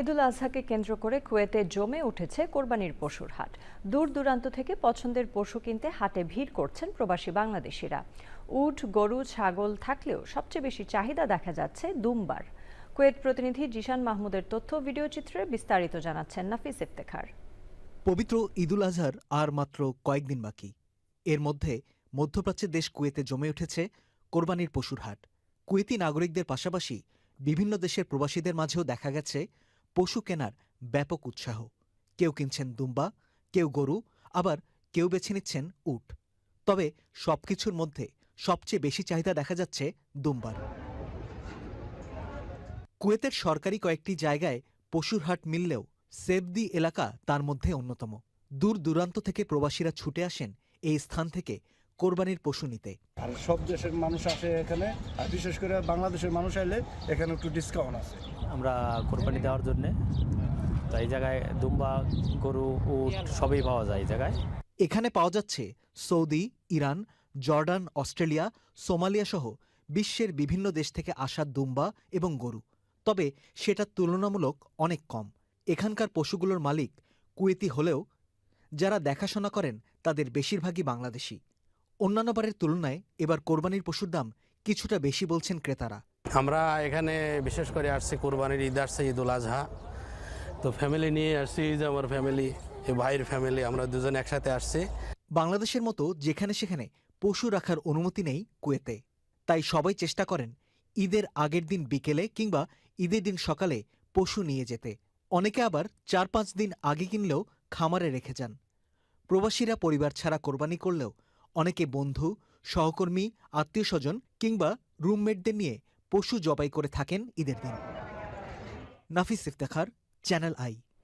ঈদুল আজহাকে কেন্দ্র করে কুয়েতে জমে উঠেছে কোরবানির পশুর হাট। দূর দূরান্ত থেকে পছন্দের পশু কিনতে হাটে ভিড় করছেন প্রবাসী বাংলাদেশিরা। উট, গরু, ছাগল থাকলেও সবচেয়ে বেশি চাহিদা দেখা যাচ্ছে দুম্বার। কুয়েত প্রতিনিধি জিশান মাহমুদের তথ্য ভিডিও চিত্রে বিস্তারিত জানাচ্ছেন নাফিস ইফতেখার। পবিত্র ঈদুল আজহার আর মাত্র কয়েকদিন বাকি। এর মধ্যে মধ্যপ্রাচ্যের দেশ কুয়েতে জমে উঠেছে কোরবানির পশুর হাট। কুয়েতি নাগরিকদের পাশাপাশি বিভিন্ন দেশের প্রবাসীদের মাঝেও দেখা গেছে পশু কেনার ব্যাপক উৎসাহ। কেউ কিনছেন দুম্বা, কেউ গরু, আবার কেউ বেছে নিচ্ছেন উট। তবে সবকিছুর মধ্যে সবচেয়ে বেশি চাহিদা দেখা যাচ্ছে দুম্বার। কুয়েতের সরকারি কয়েকটি জায়গায় পশুর হাট মিললেও সেফদি এলাকা তার মধ্যে অন্যতম। দূর দূরান্ত থেকে প্রবাসীরা ছুটে আসেন এই স্থান থেকে কোরবানির পশু নিতে। আর সব দেশের মানুষ আসে এখানে, আর বিশেষ করে বাংলাদেশের মানুষ আইলে এখানে একটু ডিসকাউন্ট আছে। আমরা কোরবানি দেওয়ার জন্যে তো এই জায়গায় দুম্বা, গরু, উট সবই পাওয়া যায় এই জায়গায়। এখানে পাওয়া যাচ্ছে Saudi, Iran, Jordan, Australia, Somalia সহ বিশ্বের বিভিন্ন দেশ থেকে আসা দুম্বা এবং গরু। তবে সেটা তুলনামূলক অনেক কম। এখানকার পশুগুলোর মালিক কুয়েতি হলেও যারা দেখাশোনা করেন তাদের বেশিরভাগই বাংলাদেশি। অন্যান্য বারের তুলনায় এবার কোরবানির পশুর দাম কিছুটা বেশি বলছেন ক্রেতারা। আমরা এখানে বিশেষ করে আসছি কোরবানির ঈদ আসছে, ঈদুল আজহা, তো ফ্যামিলি নিয়ে আসছি। এই যে আমার ফ্যামিলি, এই ভাইয়ের ফ্যামিলি, আমরা দুজন একসাথে আসছি। বাংলাদেশের মতো যেখানে সেখানে পশু রাখার অনুমতি নেই কুয়েতে, তাই সবাই চেষ্টা করেন ঈদের আগের দিন বিকেলে কিংবা ঈদের দিন সকালে পশু নিয়ে যেতে। অনেকে আবার ৪-৫ দিন আগে কিনলেও খামারে রেখে যান। প্রবাসীরা পরিবার ছাড়া কোরবানি করলেও অনেকে বন্ধু, সহকর্মী, আত্মীয়স্বজন কিংবা রুমমেটদের নিয়ে পশু জবাই করে থাকেন ঈদের দিন। নাফিস ইফতেখার, চ্যানেল আই।